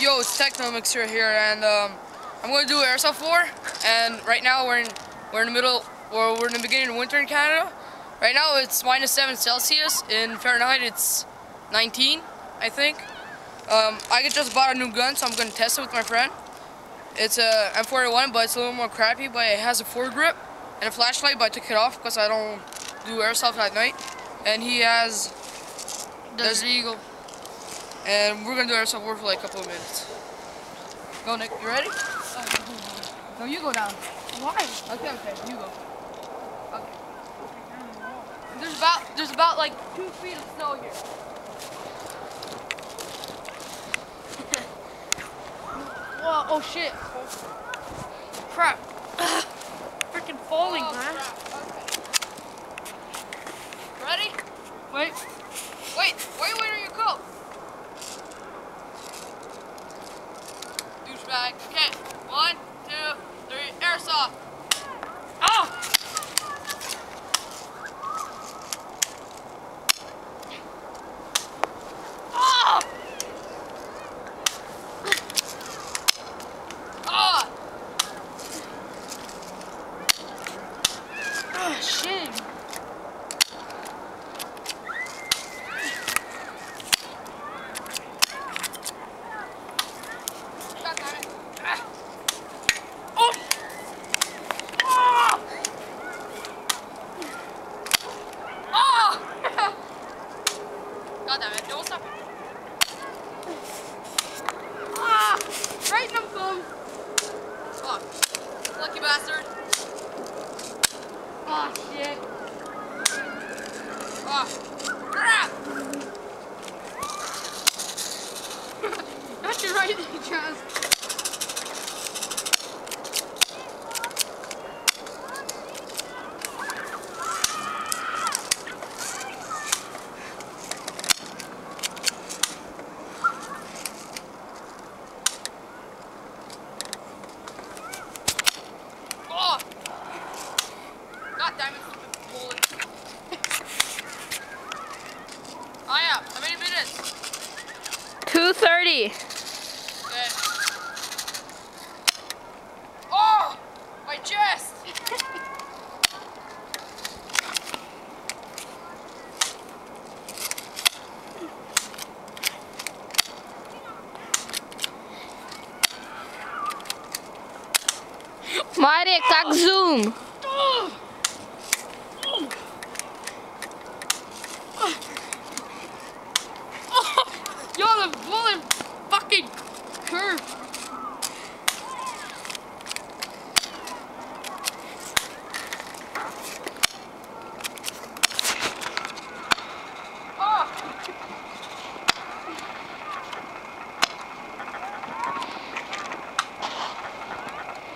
Yo, it's Techno Mixer here, and I'm going to do airsoft war. And right now we're in the middle, or we're in the beginning of winter in Canada. Right now it's -7 Celsius. In Fahrenheit it's 19, I think. I just bought a new gun, so I'm going to test it with my friend. It's a M41, but it's a little more crappy. But it has a foregrip and a flashlight, but I took it off because I don't do airsoft at night. And he has Desert Eagle. And we're gonna do airsoft war for like a couple of minutes. Go, Nick. You ready? No, you go down. Why? Okay, you go. Okay. There's about like 2 feet of snow here. Whoa! Oh shit! Crap! Freaking falling, man. Crap. Okay. Ready? Wait. Wait on your coat. Douchebag. Okay. 1, 2, 3. Airsoft. Oh! Oh! Oh! Oh shit! God damn it, don't stop it. Ah! Right in the thumb! Fuck. Lucky bastard. Oh shit! Oh. Crap! That's your right in the chest. God damn it, bullet. Oh yeah, how many minutes? 2:30. Okay. Oh! My chest! Marek, как zoom? Yo, the bullet fucking curved. Oh!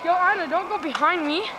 Yo, Anna, don't go behind me.